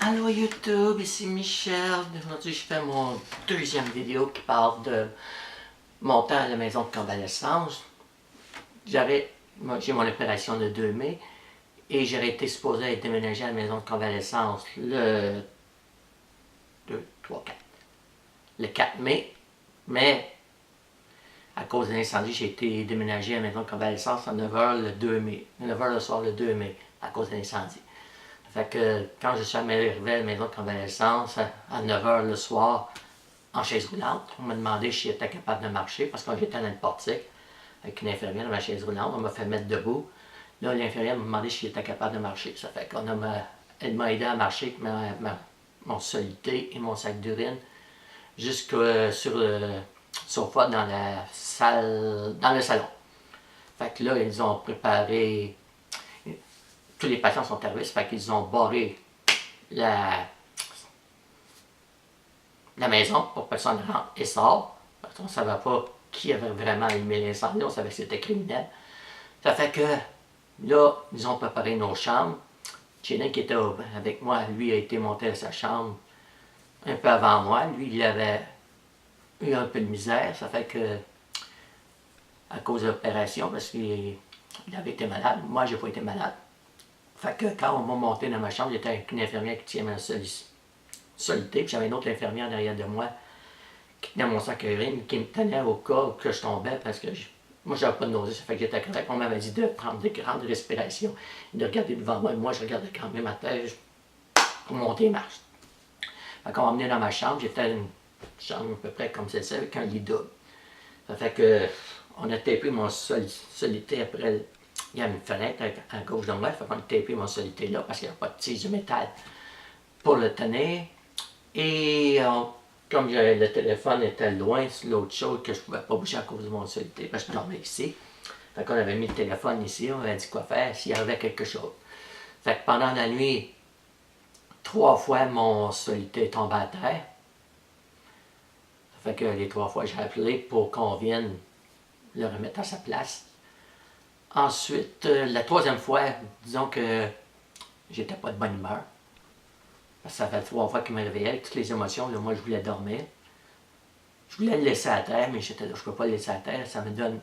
Allô YouTube, ici Michel. Aujourd'hui, je fais mon deuxième vidéo qui parle de mon temps à la maison de convalescence. J'ai mon opération le 2 mai et j'aurais été supposé être déménagé à la maison de convalescence le 2, 3, 4. Le 4 mai, mais à cause de l'incendie, j'ai été déménagé à la maison de convalescence à 9h le 2 mai. 9h le soir le 2 mai, à cause de l'incendie. Fait que quand je suis arrivé à la maison de convalescence à 9h le soir en chaise roulante, on m'a demandé si j'étais capable de marcher parce que j'étais dans le portique avec une infirmière dans ma chaise roulante. On m'a fait mettre debout. Là, l'infirmière m'a demandé si j'étais capable de marcher. Ça fait elle m'a aidé à marcher avec mon soluté et mon sac d'urine jusque sur le sofa dans le salon. Fait que là, ils ont préparé. Tous les patients sont arrivés, ça fait qu'ils ont barré la maison pour que personne rentre et sort. Parce qu'on ne savait pas qui avait vraiment allumé l'incendie, on savait que c'était criminel. Ça fait que là, ils ont préparé nos chambres. Chénin qui était avec moi, lui a été monté à sa chambre un peu avant moi. Lui, il avait eu un peu de misère. Ça fait que, à cause de l'opération, parce qu'il avait été malade, moi, j'ai pas été malade. Fait que quand on m'a monté dans ma chambre, j'étais avec une infirmière qui tient ma solité, puis j'avais une autre infirmière derrière de moi qui tenait mon sac à urine, qui me tenait au cas que je tombais parce que moi j'avais pas de nausée, ça fait que j'étais correct. On m'avait dit de prendre des grandes respirations et de regarder devant moi. Moi je regardais quand même à terre pour monter les marches. Fait qu'on m'a emmené dans ma chambre, j'étais dans une chambre à peu près comme celle-ci avec un lit double. Ça fait que on a tapé mon solité après. Il y a une fenêtre à gauche de moi, fait qu'on a tapé mon solité là parce qu'il n'y a pas de tige de métal pour le tenir. Et comme le téléphone était loin, c'est l'autre chose que je ne pouvais pas bouger à cause de mon solité, parce que je dormais ici. Fait qu'on avait mis le téléphone ici, on avait dit quoi faire s'il y avait quelque chose. Fait que pendant la nuit, 3 fois mon solité est tombé à terre. Ça fait que les 3 fois j'ai appelé pour qu'on vienne le remettre à sa place. Ensuite, la 3e fois, disons que j'étais pas de bonne humeur. Ça fait 3 fois qu'il me réveillait avec toutes les émotions. Là, moi, je voulais dormir. Je voulais le laisser à terre, mais j'étais là, je ne peux pas le laisser à terre. Ça me donne...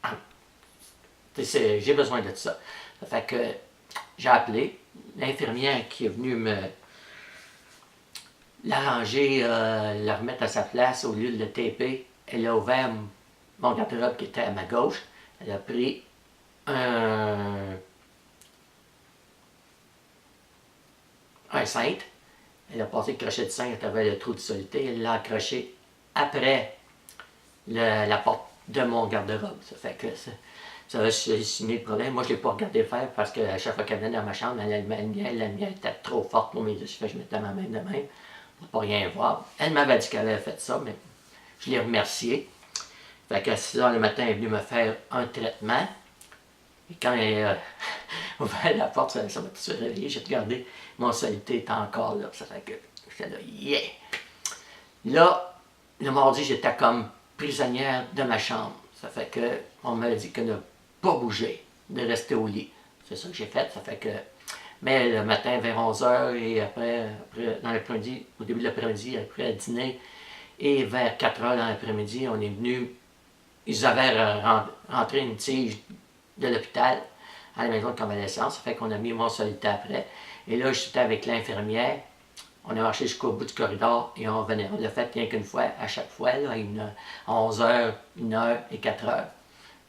Ah, j'ai besoin de ça. Ça fait que j'ai appelé l'infirmière qui est venue me l'arranger, la remettre à sa place au lieu de le taper. Elle a ouvert mon garde-robe qui était à ma gauche. Elle a pris un cintre. Elle a passé le crochet de cintre à travers le trou de solité. Elle l'a accroché après la porte de mon garde-robe. Ça fait que ça a solutionné le problème. Moi, je ne l'ai pas regardé faire parce que à chaque fois qu'elle venait dans ma chambre, la lumière était trop forte pour mes yeux. Je mettais ma main de même pour ne pas rien voir. Elle m'avait dit qu'elle avait fait ça, mais je l'ai remerciée. Fait qu'à 6h le matin, elle est venue me faire un traitement. Et quand elle a ouvert la porte, ça m'a tout de suite réveillé. J'ai regardé, mon solité était encore là. Ça fait que j'étais là, yeah! Là, le mardi, j'étais comme prisonnière de ma chambre. Ça fait que on m'a dit que ne pas bouger, de rester au lit. C'est ça que j'ai fait. Ça fait que. Mais le matin vers 11h et après dans l'après-midi, au début de l'après-midi, après le dîner, et vers 4h dans l'après-midi, on est venu. Ils avaient rentré une tige de l'hôpital à la maison de convalescence. Ça fait qu'on a mis mon solité après. Et là, j'étais avec l'infirmière. On a marché jusqu'au bout du corridor et on revenait. On l'a fait rien qu'une fois, à chaque fois, là, à 11h, 1h et 4h.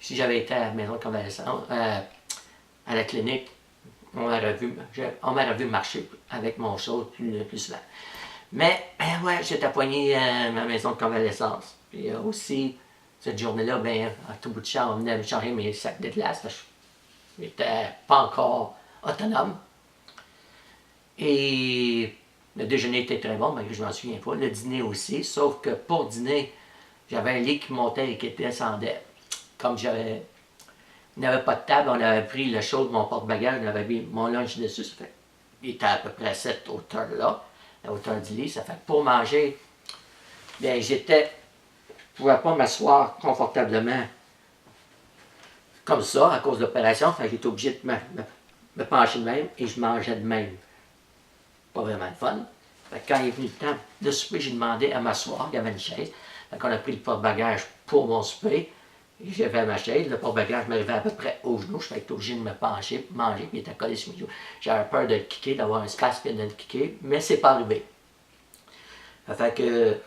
Si j'avais été à la maison de convalescence, à la clinique, on m'aurait vu marcher avec mon chose plus souvent. Mais, ouais, j'étais poigné à ma maison de convalescence. Puis aussi, cette journée-là, à tout bout de champ, on venait me changer mes sacs de glace. Je n'étais pas encore autonome. Et le déjeuner était très bon, mais je m'en souviens pas. Le dîner aussi, sauf que pour dîner, j'avais un lit qui montait et qui descendait. Comme il n'y avait pas de table, on avait pris le chaud de mon porte-bagages, on avait mis mon lunch dessus. Ça fait, il était à peu près à cette hauteur-là, la hauteur du lit. Ça fait que pour manger, bien, je ne pouvais pas m'asseoir confortablement comme ça à cause de l'opération. J'étais obligé de me pencher de même et je mangeais de même. Pas vraiment le fun. Fait que quand il est venu le temps de souper, j'ai demandé à m'asseoir, il y avait une chaise. Fait qu'on a pris le porte-bagages pour mon souper. J'avais ma chaise, le porte-bagages m'arrivait à peu près aux genoux. Je suis obligé de me pencher, pour manger, puis il était collé sur mes genoux. J'avais peur de le kicker, d'avoir un espace puis de le kicker, mais c'est pas arrivé. Ça fait que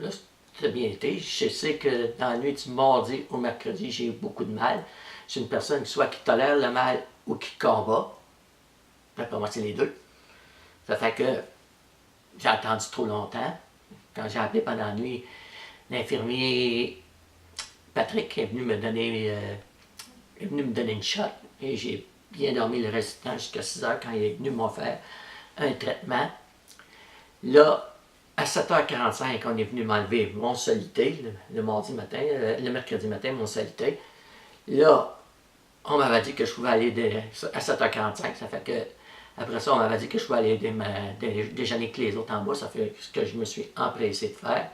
là, ça a bien été. Je sais que dans la nuit du mardi au mercredi, j'ai eu beaucoup de mal. Je suis une personne soit qui tolère le mal ou qui combat. Pour moi, c'est les deux. Ça fait que j'ai attendu trop longtemps. Quand j'ai appelé pendant la nuit, l'infirmier Patrick est venu me donner, une shot. Et j'ai bien dormi le reste du temps jusqu'à 6 heures quand il est venu me faire un traitement. Là, à 7h45, on est venu m'enlever mon soluté, le mardi matin, le mercredi matin, mon soluté. Là, on m'avait dit que je pouvais aller à 7h45, ça fait que après ça, on m'avait dit que je pouvais aller déjeuner avec les autres en bas, ça fait ce que je me suis empressé de faire.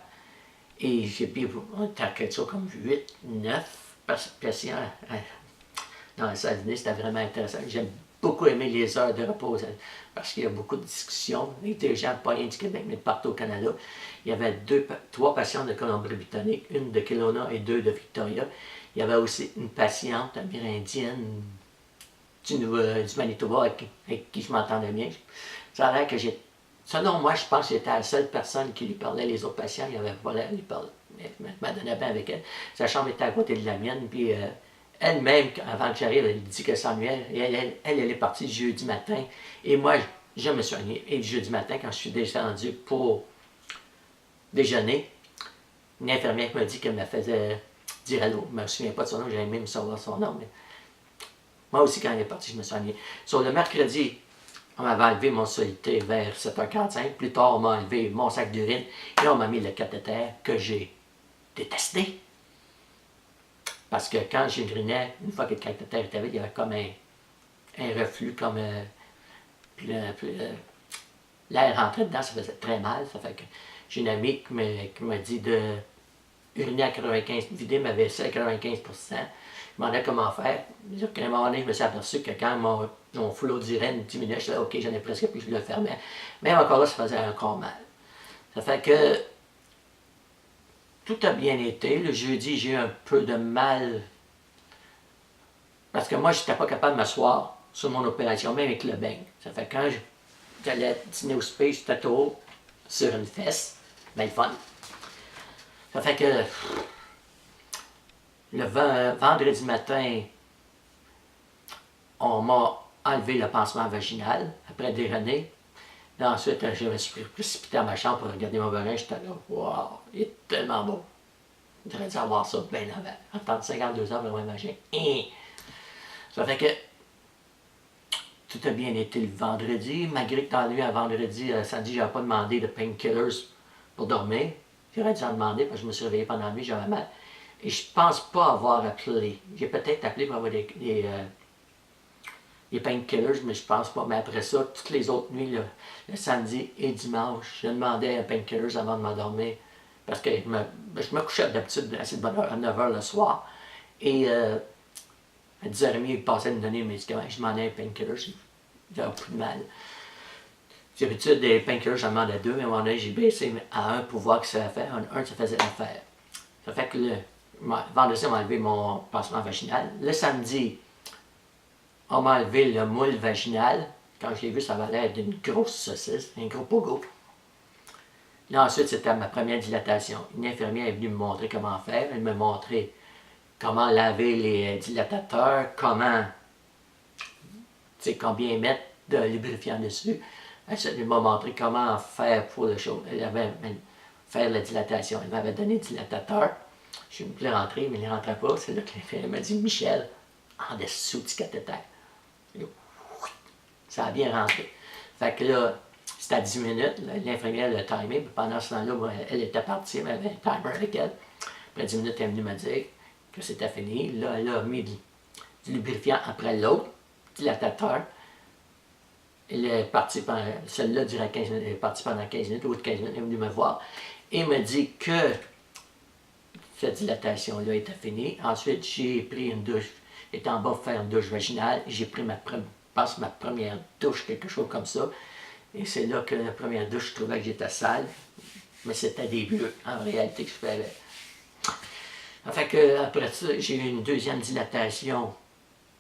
Et j'ai pris, on était à quelque chose comme 8, 9 patients dans la salle de dîner, c'était vraiment intéressant. J'ai beaucoup aimé les heures de repos parce qu'il y a beaucoup de discussions avec des gens, pas rien du Québec, mais de partout au Canada. Il y avait 3 patients de Colombie-Britannique, une de Kelowna et 2 de Victoria. Il y avait aussi une patiente amérindienne du Manitoba avec qui je m'entendais bien. Ça a l'air que j'ai... Selon moi, je pense que j'étais la seule personne qui lui parlait. Les autres patients, il n'y avait pas l'air de lui parler. Je m'adonnais bien avec elle. Sa chambre était à côté de la mienne, puis elle-même, avant que j'arrive, elle dit qu'elle s'ennuyait. Elle est partie le jeudi matin. Et moi, je me suis ennuyé. Et le jeudi matin, quand je suis descendu pour déjeuner, une infirmière me dit qu'elle me faisait dire allô. Je ne me souviens pas de son nom, j'avais même savoir son nom. Mais moi aussi, quand elle est partie, je me suis ennuyé. Sur le mercredi, on m'avait enlevé mon soluté vers 7h45. Plus tard, on m'a enlevé mon sac d'urine et on m'a mis le cathéter que j'ai détesté. Parce que quand j'urinais, une fois que le cathéter était vide, il y avait comme un reflux, comme puis l'air rentrait dedans, ça faisait très mal. Ça fait que j'ai une amie qui m'a dit de uriner à 95, vider ma vaisselle à 95%. Je me demandais comment faire. À un moment donné, je me suis aperçu que quand mon flot d'urine diminuait, je disais ok, j'en ai presque plus, je le fermais. Mais encore là, ça faisait encore mal. Ça fait que tout a bien été. Le jeudi, j'ai eu un peu de mal. Parce que moi, je n'étais pas capable de m'asseoir sur mon opération, même avec le bain. Ça fait que quand j'allais dîner au souper, j'étais tôt sur une fesse. Ben le fun. Ça fait que le vendredi matin, on m'a enlevé le pansement vaginal après déjeuner. Et ensuite, je me suis précipité à ma chambre pour regarder mon vagin. J'étais là, waouh, il est tellement beau. J'aurais dû avoir ça bien avant. Attendre 52 heures pour avoir un vagin. Ça fait que tout a bien été le vendredi, malgré que dans la nuit à vendredi, samedi, je n'avais pas demandé de painkillers pour dormir. J'aurais dû en demander parce que je me suis réveillé pendant la nuit, j'avais mal. Et je pense pas avoir appelé. J'ai peut-être appelé pour avoir des painkillers, mais je pense pas. Mais après ça, toutes les autres nuits, le samedi et dimanche, je demandais un painkillers avant de m'endormir. Parce que je me couchais d'habitude assez de bonne heure, à 9h le soir. Et à 10h30, il passait à me donner un médicament. Je demandais un painkiller, j'avais plus de mal. D'habitude, des painkillers, j'en demandais 2, mais à un moment donné, j'ai baissé à 1 pour voir que ça allait faire. Un, ça faisait l'affaire. Ça fait que le vendredi, on m'a enlevé mon pansement vaginal. Le samedi, on m'a enlevé le moule vaginal. Quand je l'ai vu, ça avait l'air d'une grosse saucisse, un gros pogo. Là, ensuite, c'était ma première dilatation. Une infirmière est venue me montrer comment faire. Elle m'a montré comment laver les dilatateurs, combien mettre de lubrifiant dessus. Elle m'a montré comment faire pour le show. Elle avait faire la dilatation. Elle m'avait donné le dilatateur. Je voulais rentrer, mais il ne rentrait pas. C'est là qu'elle m'a dit Michel, en dessous du cathéter. Ça a bien rentré. Fait que là, c'était à 10 minutes. L'infirmière l'a timé. Pendant ce temps-là, elle était partie. Elle avait un timer avec elle. Après 10 minutes, elle est venue me dire que c'était fini. Là, elle a mis du lubrifiant après l'autre, dilatateur. Elle est partie pendant, celle-là durait 15 minutes, elle est partie pendant 15 minutes, l'autre 15 minutes, elle est venue me voir et me dit que cette dilatation-là était finie. Ensuite, j'ai pris une douche, J'étais en bas pour faire une douche vaginale. J'ai pris ma première douche, quelque chose comme ça. Et c'est là que la première douche, je trouvais que j'étais sale. Mais c'était des bleus, en réalité, que je faisais. Fait que, après ça, j'ai eu une deuxième dilatation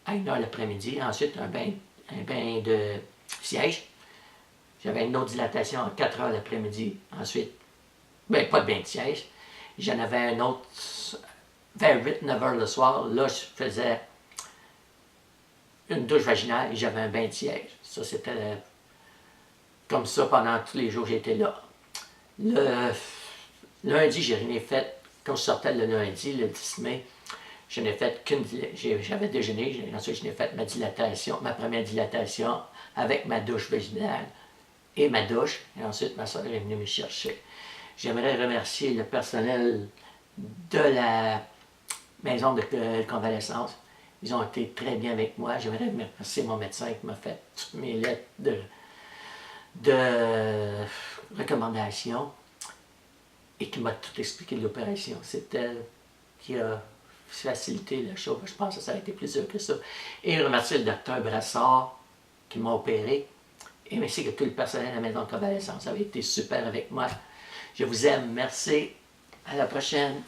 à 1h l'après-midi. Ensuite, un bain de siège. J'avais une autre dilatation à 4h l'après-midi. Ensuite, ben pas de bain de siège. J'en avais un autre vers 8-9h le soir. Là, je faisais une douche vaginale et j'avais un bain de siège. Ça, c'était comme ça pendant tous les jours que j'étais là. Le lundi, j'ai rien fait. Quand je sortais le lundi, le 10 mai, je n'ai fait qu'une. J'avais déjeuné, ensuite je n'ai fait ma première dilatation avec ma douche vaginale et ma douche. Et ensuite, ma soeur est venue me chercher. J'aimerais remercier le personnel de la maison de convalescence. Ils ont été très bien avec moi. J'aimerais remercier mon médecin qui m'a fait toutes mes lettres de recommandations et qui m'a tout expliqué de l'opération. C'est elle qui a facilité la chose. Je pense que ça a été plus dur que ça. Et remercier le docteur Brassard qui m'a opéré. Et merci que tout le personnel de la maison de convalescence avait été super avec moi. Je vous aime. Merci. À la prochaine.